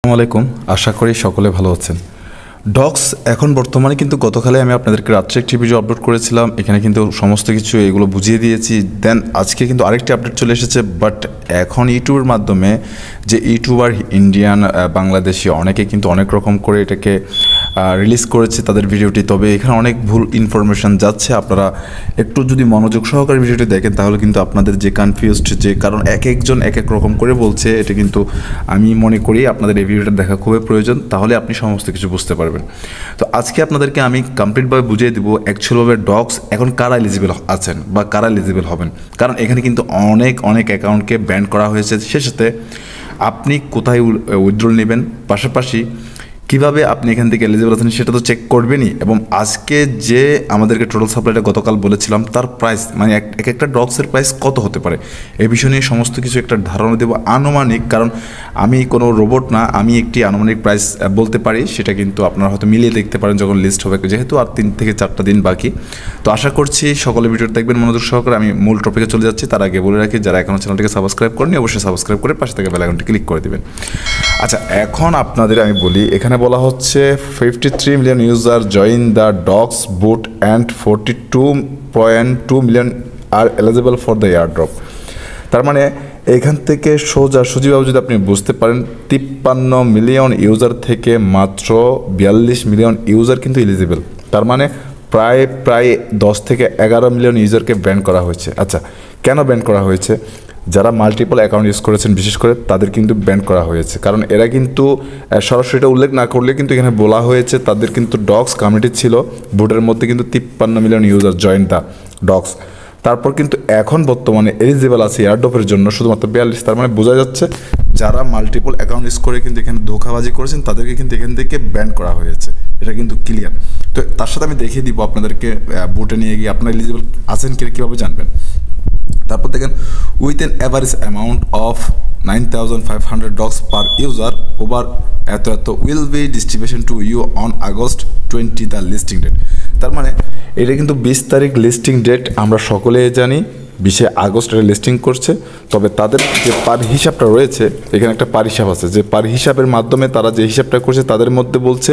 আসসালামু আলাইকুম, আশা করি সকলে ভালো আছেন। ডক্স এখন বর্তমানে কিন্তু গতকালে আমি আপনাদেরকে রাত্রে একটি ভিডিও আপলোড করেছিলাম, এখানে কিন্তু সমস্ত কিছু এগুলো বুঝিয়ে দিয়েছি। দেন আজকে কিন্তু আরেকটি আপডেট চলে এসেছে, বাট এখন ইউটিউবের মাধ্যমে যে ইউটিউবার ইন্ডিয়ান বাংলাদেশি অনেকে কিন্তু অনেক রকম করে এটাকে রিলিজ করেছে তাদের ভিডিওটি, তবে এখানে অনেক ভুল ইনফরমেশান যাচ্ছে। আপনারা একটু যদি মনোযোগ সহকারে ভিডিওটি দেখেন তাহলে কিন্তু আপনাদের যে কনফিউজড যে কারণ এক একজন এক এক রকম করে বলছে, এটা কিন্তু আমি মনে করি আপনাদের এই ভিডিওটা দেখা খুবই প্রয়োজন, তাহলে আপনি সমস্ত কিছু বুঝতে পারবেন। তো আজকে আপনাদেরকে আমি কমপ্লিটভাবে বুঝিয়ে দেবো অ্যাকচুয়ালভাবে ডক্স এখন কারা এলিজিবল আছেন বা কারা এলিজিবল হবেন, কারণ এখানে কিন্তু অনেক অ্যাকাউন্টকে ব্যান করা হয়েছে। সে সাথে আপনি কোথায় উইথড্রল নেবেন, পাশাপাশি কীভাবে আপনি এখান থেকে এলিজিবল আছেন সেটা তো চেক করবেনই, এবং আজকে যে আমাদেরকে টোটাল সাপ্লাইটা গতকাল বলেছিলাম তার প্রাইস মানে এক একটা ডক্সের প্রাইস কত হতে পারে এই বিষয় নিয়ে সমস্ত কিছু একটা ধারণা দেবো আনুমানিক, কারণ আমি কোনো রোবট না, আমি একটি আনুমানিক প্রাইস বলতে পারি, সেটা কিন্তু আপনারা হয়তো মিলিয়ে দেখতে পারেন যখন লিস্ট হবে, যেহেতু আর 3 থেকে 4টা দিন বাকি। তো আশা করছি সকলে ভিডিওটা দেখবেন মনোযোগ সহকারে। আমি মূল টপিকে চলে যাচ্ছি, তার আগে বলে রাখি যারা এখনও চ্যানেলটিকে সাবস্ক্রাইব করেনি অবশ্যই সাবস্ক্রাইব করে পাশে থেকে বেল আইকনটি ক্লিক করে দেবেন। আচ্ছা, এখন আপনাদের আমি বলি, এখানে বলা হচ্ছে 53 million user join the Dogs bot and 42.2 million are eligible for the airdrop. তার মানে এখান থেকে সোজাভাবে যদি আপনি বুঝতে পারেন 53 মিলিয়ন ইউজার থেকে মাত্র 42 মিলিয়ন ইউজার কিন্তু এলিজিবল। তার মানে প্রায় 10 থেকে 11 মিলিয়ন ইউজারকে ব্যান করা হয়েছে। আচ্ছা, কেন ব্যান করা হয়েছে? যারা মাল্টিপল অ্যাকাউন্ট ইউজ করেছেন বিশেষ করে তাদের কিন্তু ব্যান করা হয়েছে, কারণ এরা কিন্তু সরাসরি এটা উল্লেখ না করলে কিন্তু এখানে বলা হয়েছে তাদের কিন্তু ডক্স কমিউনিটি ছিল, বুটের মধ্যে কিন্তু 53 million user join the Dogs. তারপর কিন্তু এখন বর্তমানে এলিজিবল আছে এয়ারড্রপের জন্য শুধুমাত্র 42। তার মানে বোঝা যাচ্ছে যারা মাল্টিপল অ্যাকাউন্ট ইউজ করে কিন্তু এখানে ধোঁকাবাজি করেছেন তাদেরকে কিন্তু এখান থেকে ব্যান করা হয়েছে, এটা কিন্তু ক্লিয়ার। তো তার সাথে আমি দেখিয়ে দিব আপনাদেরকে বুটে নিয়ে গিয়ে আপনারা এলিজিবল আছেন কীভাবে জানবেন। তারপর দেখেন with an average amount of 9,500 dogs per user over এত will be distribution to you on August 20 the listing date. তার মানে এটা কিন্তু 20 তারিখ লিস্টিং ডেট, আমরা সকলে জানি 20 আগস্ট এটা লিস্টিং করছে। তবে তাদের যে পার হিসাবটা রয়েছে, এখানে একটা পার হিসাব আছে, যে পার হিসাবের মাধ্যমে তারা যে হিসাবটা করছে তাদের মধ্যে বলছে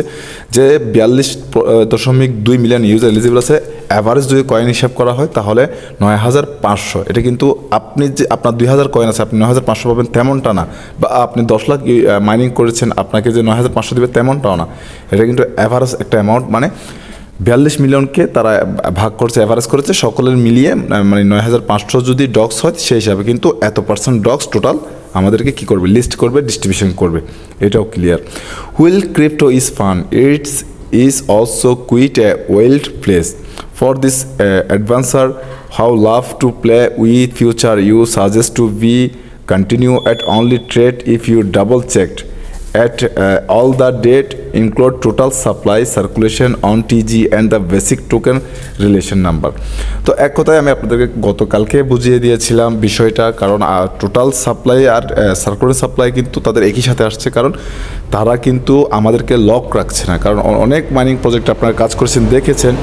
যে 42.2 মিলিয়ন ইউজার এলিজিবল আছে। অ্যাভারেজ যদি কয়েন হিসাব করা হয় তাহলে 9,500। এটা কিন্তু আপনি যে আপনার 2,000 কয়েন আছে আপনি 9,500 পাবেন তেমনটা না, বা আপনি 10 লাখ মাইনিং করেছেন আপনাকে যে 9,500 দেবে তেমনটাও না। এটা কিন্তু অ্যাভারেজ একটা অ্যামাউন্ট, মানে 42 মিলিয়নকে তারা ভাগ করছে, অ্যাভারেজ করেছে সকলের মিলিয়ে, মানে 9,500 যদি ডক্স হয় সেই হিসাবে কিন্তু এত % ডক্স টোটাল আমাদেরকে কী করবে, লিস্ট করবে, ডিস্ট্রিবিউশন করবে, এটাও clear. Wheel crypto is fun it's is also quite a wild place for this adventure. How love to play with future, you suggest to be continue at only trade if you double checked at all the date include total supply circulation on TG and the basic token relation number. তো এক কথায় আমি আপনাদেরকে গতকালকে বুঝিয়ে দিয়েছিলাম বিষয়টা, কারণ টোটাল সাপ্লাই আর সার্কুলেশন সাপ্লাই কিন্তু তাদের একই সাথে আসছে, কারণ তারা কিন্তু আমাদেরকে লক রাখছে না। কারণ অনেক মাইনিং প্রজেক্ট আপনারা কাজ করেছেন দেখেছেন,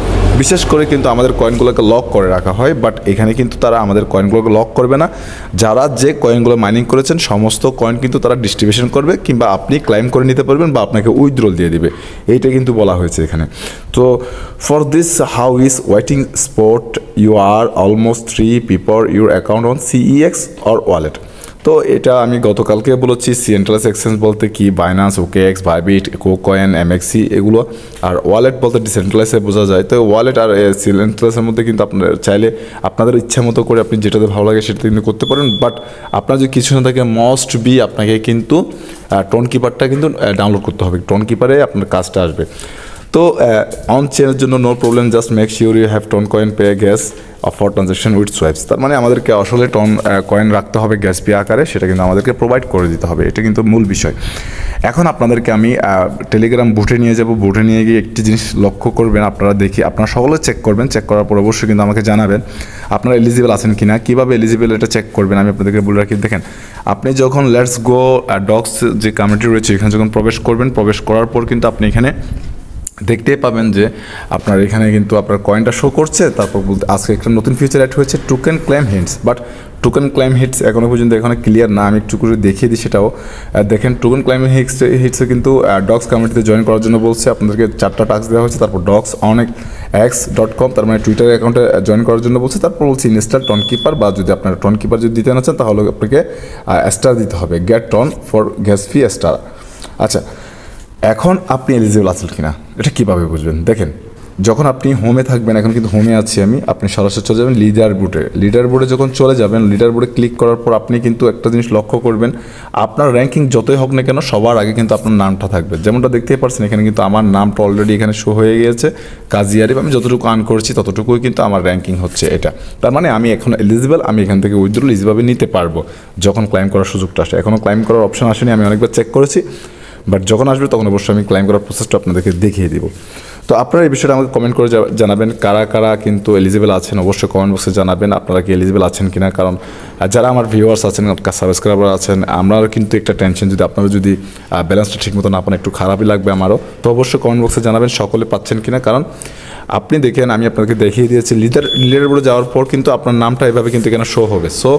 বিশেষ করে কিন্তু আমাদের কয়েনগুলোকে লক করে রাখা হয়, বাট এখানে কিন্তু তারা আমাদের কয়েনগুলোকে লক করবে না। যারা যে কয়েনগুলো মাইনিং করেছেন সমস্ত কয়েন কিন্তু তারা ডিস্ট্রিবিউশন করবে, কিংবা আপনি ক্লাইম করে নিতে পারবেন বা আপনাকে উইথড্রল দিয়ে দিবে, এইটা কিন্তু বলা হয়েছে এখানে। তো for this how is waiting spot you are almost 3 people your account on CEX or wallet. তো এটা আমি গতকালকে বলেছি, সেন্ট্রালাইজ এক্সচেঞ্জ বলতে কি Binance, OKX, Bybit, KuCoin, MXC এগুলো, আর ওয়ালেট বলতে ডিসেন্ট্রালাইজে বোঝা যায়। তো ওয়ালেট আর সেন্ট্রালাইজের মধ্যে কিন্তু আপনারা চাইলে আপনাদের ইচ্ছা মতো করে আপনি যেটাতে ভালো লাগে সেটা কিন্তু করতে পারেন, বাট আপনার যদি কিছু না থাকে মস্ট বি আপনাকে কিন্তু টোন কিপারটা কিন্তু ডাউনলোড করতে হবে, টোন কিপারে আপনার কাজটা আসবে। তো অন চেনের জন্য no problem, just make sure you have TON coin pay gas for transaction with swipes. তার মানে আমাদেরকে আসলে টোন কয়েন রাখতে হবে গ্যাস পে আকারে, সেটা কিন্তু আমাদেরকে প্রোভাইড করে দিতে হবে, এটা কিন্তু মূল বিষয়। এখন আপনাদেরকে আমি টেলিগ্রাম বুটে নিয়ে যাব, বুটে নিয়ে গিয়ে একটি জিনিস লক্ষ্য করবেন, আপনারা দেখি আপনারা সকলে চেক করবেন, চেক করার পর অবশ্যই কিন্তু আমাকে জানাবেন আপনারা এলিজিবল আছেন কি না। কীভাবে এলিজিবল এটা চেক করবেন আমি আপনাদেরকে বলে রাখি। দেখেন, আপনি যখন লেটস গো ডক্স যে কমিউনিটি রয়েছে এখানে যখন প্রবেশ করবেন, প্রবেশ করার পর কিন্তু আপনি এখানে দেখতেই পাবেন যে আপনার এখানে কিন্তু আপনার কয়েনটা শো করছে। তারপর আজকে একটা নতুন ফিচার অ্যাড হয়েছে token claim hints, but token claim hints এখনও পর্যন্ত এখানে ক্লিয়ার না, আমি একটু করে দেখিয়ে দিই সেটাও দেখেন। টোকেন ক্লাইম হিটসে কিন্তু ডক্স কমিউনিটিতে জয়েন করার জন্য বলছে, আপনাদেরকে 4টা টাস্ক দেওয়া হয়েছে। তারপর docs.x.com তার মানে টুইটার অ্যাকাউন্টে জয়েন করার জন্য বলছে। তারপর বলছে ইনস্টল টন কিপার, বা যদি আপনার টন কিপার যদি দিতে না চান তাহলে আপনাকে স্টার দিতে হবে, get ton for gas fee star. আচ্ছা, এখন আপনি এলিজিবল আছেন কিনা এটা কীভাবে বুঝবেন? দেখেন, যখন আপনি হোমে থাকবেন, এখন কিন্তু হোমে আছি আমি, আপনি সরাসরি চলে যাবেন লিডার বোর্ডে যখন চলে যাবেন, লিডার বোর্ডে ক্লিক করার পর আপনি কিন্তু একটা জিনিস লক্ষ্য করবেন, আপনার র্যাঙ্কিং যতই হোক না কেন সবার আগে কিন্তু আপনার নামটা থাকবে। যেমনটা দেখতেই পাচ্ছেন এখানে কিন্তু আমার নামটা অলরেডি এখানে শো হয়ে গিয়েছে, কাজী আরিফ। আমি যতটুকু আর্ন করছি ততটুকুই কিন্তু আমার র্যাঙ্কিং হচ্ছে এটা। তার মানে আমি এখন এলিজিবল, আমি এখান থেকে উইথড্রল ইজিভাবে নিতে পারবো যখন ক্লাইম করার সুযোগটা আসে। এখনও ক্লাইম করার অপশন আসেনি, আমি অনেকবার চেক করেছি, বাট যখন আসবে তখন অবশ্যই আমি ক্লাইম করার প্রসেসটা আপনাদেরকে দেখিয়ে দিব। তো আপনারা এই বিষয়টা আমাকে কমেন্ট করে জানাবেন, কারা কারা কিন্তু এলিজিবল আছেন অবশ্যই কমেন্ট বক্সে জানাবেন আপনারা কি এলিজিবল আছেন কিনা। কারণ যারা আমার ভিউয়ার্স আছেন, সাবস্ক্রাইবার আছেন, আমরা কিন্তু একটা টেনশন, যদি আপনারা যদি ব্যালেন্সটা ঠিক মতো না পান একটু খারাপই লাগবে আমারও। তো অবশ্যই কমেন্ট বক্সে জানাবেন সকলে পাচ্ছেন কিনা। কারণ আপনি দেখেন, আমি আপনাকে দেখিয়ে দিয়েছি লিডার বোর্ডে যাওয়ার পর কিন্তু আপনার নামটা এভাবে কিন্তু এখানে শো হবে। সো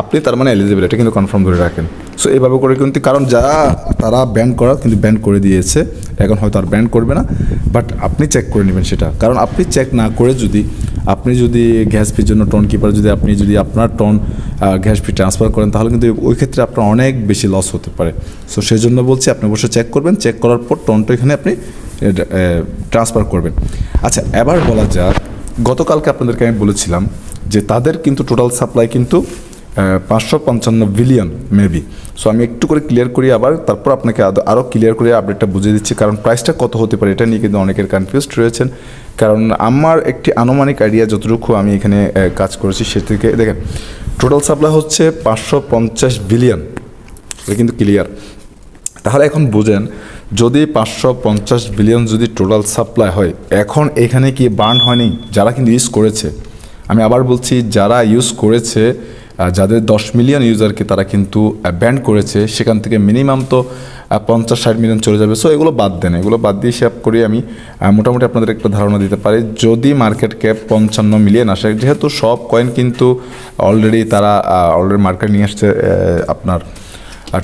আপনি তার মানে এলিজিবল, এটা কিন্তু কনফার্ম ধরে রাখেন। সো এইভাবে করে কিন্তু, কারণ যারা তারা ব্যান করা কিন্তু ব্যান করে দিয়েছে, এখন হয়তো আর ব্যান করবে না, বাট আপনি চেক করে নেবেন সেটা। কারণ আপনি চেক না করে আপনি যদি গ্যাস ফির জন্য টন কিপার আপনি যদি আপনার টন গ্যাস ফি ট্রান্সফার করেন, তাহলে কিন্তু ওই ক্ষেত্রে আপনার অনেক বেশি লস হতে পারে। সো সেই জন্য বলছি আপনি অবশ্যই চেক করবেন, চেক করার পর টনটা এখানে আপনি ট্রান্সফার করবেন। আচ্ছা, এবার বলা যাক, গতকালকে আপনাদেরকে আমি বলেছিলাম যে তাদের কিন্তু টোটাল সাপ্লাই কিন্তু 555 বিলিয়ন মেবি। সো আমি একটু করে ক্লিয়ার করি আবার, তারপর আপনাকে আরও ক্লিয়ার করে আপডেটটা বুঝিয়ে দিচ্ছি। কারণ প্রাইসটা কত হতে পারে এটা নিয়ে কিন্তু অনেকের কনফিউজড রয়েছেন। কারণ আমার একটি আনুমানিক আইডিয়া যতটুকু আমি এখানে কাজ করেছি সে থেকে দেখেন, টোটাল সাপ্লাই হচ্ছে 550 বিলিয়ন, এটা কিন্তু ক্লিয়ার। তাহলে এখন বুঝেন, যদি 550 বিলিয়ন যদি টোটাল সাপ্লাই হয়, এখন এখানে কি বার্ন হয়নি? যারা কিন্তু ইউজ করেছে, আমি আবার বলছি, যারা ইউজ করেছে, যাদের 10 মিলিয়ন ইউজারকে তারা কিন্তু ব্যান করেছে, সেখান থেকে মিনিমাম তো 50-60 মিলিয়ন চলে যাবে। সো এগুলো বাদ দেন, এগুলো বাদ দিয়ে হিসাব করি আমি মোটামুটি আপনাদের একটা ধারণা দিতে পারি। যদি মার্কেট ক্যাপ 55 মিলিয়ন আসে, যেহেতু সব কয়েন কিন্তু অলরেডি মার্কেট নিয়ে আসছে আপনার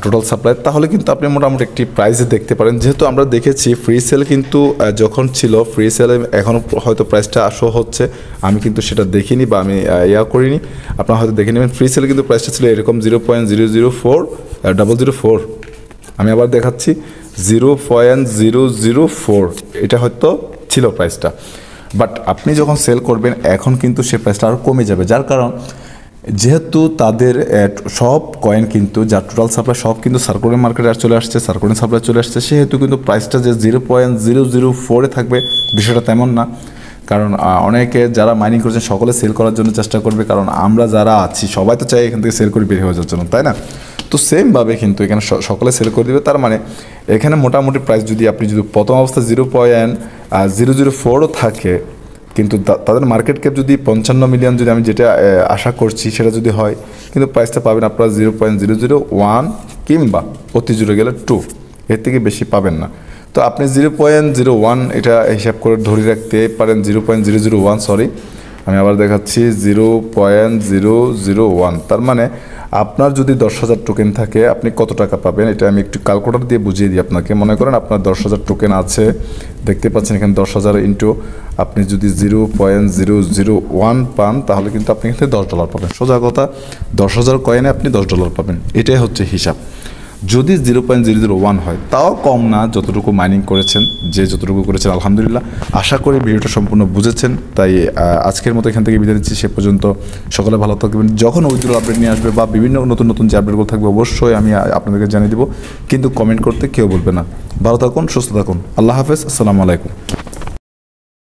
টোটাল সাপ্লাই, তাহলে কিন্তু আপনি মোটামুটি একটি প্রাইসে দেখতে পারেন। যেহেতু আমরা দেখেছি ফ্রি সেল কিন্তু যখন ছিল, ফ্রি সেলে এখনও হয়তো প্রাইসটা শো হচ্ছে, আমি কিন্তু সেটা দেখিনি বা আমি করিনি, আপনারা হয়তো দেখে নেবেন। ফ্রি সেলে কিন্তু প্রাইসটা ছিল এরকম 0.004004। আমি আবার দেখাচ্ছি 0.004, এটা হয়তো ছিল প্রাইসটা। বাট আপনি যখন সেল করবেন এখন কিন্তু সে প্রাইসটা আরও কমে যাবে, যার কারণ যেহেতু তাদের সব কয়েন কিন্তু যার টোটাল সাপ্লাই সব কিন্তু সার্কুলার মার্কেটে চলে আসছে, সার্কুলার সাপ্লাই চলে আসছে, সেহেতু কিন্তু প্রাইসটা যে 0.004 থাকবে বিষয়টা তেমন না। কারণ অনেকে যারা মাইনিং করছেন সকলে সেল করার জন্য চেষ্টা করবে, কারণ আমরা যারা আছি সবাই তো চাই এখান থেকে সেল করে বের হয়ে যাওয়ার জন্য, তাই না? তো সেমভাবে কিন্তু এখানে সকলে সেল করে দেবে। তার মানে এখানে মোটামুটি প্রাইস যদি আপনি যদি প্রথম অবস্থা 0.004ও থাকে, কিন্তু তাদের মার্কেট ক্যাপ যদি 55 মিলিয়ন যদি আমি যেটা আশা করছি সেটা যদি হয়, কিন্তু প্রাইসটা পাবেন আপনারা 0.001 কিংবা অতি জুড়ে গেলে 2, এর থেকে বেশি পাবেন না। তো আপনি 0.01 এটা হিসাব করে ধরে রাখতে পারেন, 0.001 সরি, আমি আবার দেখাচ্ছি 0.001। তার মানে আপনার যদি 10,000 টোকেন থাকে আপনি কত টাকা পাবেন, এটা আমি একটু ক্যালকুলেটর দিয়ে বুঝিয়ে দিই আপনাকে। মনে করেন আপনার 10,000 টোকেন আছে, দেখতে পাচ্ছেন এখানে 10,000 ইন্টু আপনি যদি 0.001 পান, তাহলে কিন্তু আপনি এখানে $10 পাবেন। সোজা কথা, 10,000 কয়েনে আপনি $10 পাবেন, এটাই হচ্ছে হিসাব। যদি 0.001 হয় তাও কম না, যতটুকু মাইনিং করেছেন, যে যতটুকু করেছেন আলহামদুলিল্লাহ। আশা করি ভিডিওটা সম্পূর্ণ বুঝেছেন, তাই আজকের মতো এখান থেকে বিদায় নিচ্ছি। সে পর্যন্ত সকলে ভালো থাকবেন। যখন উইথড্রল আপডেট নিয়ে আসবে বা বিভিন্ন নতুন যে আপডেটগুলো থাকবে অবশ্যই আমি আপনাদেরকে জানিয়ে দেবো, কিন্তু কমেন্ট করতে কেউ বলবে না। ভালো থাকুন, সুস্থ থাকুন, আল্লাহ হাফেজ, আসসালামু আলাইকুম।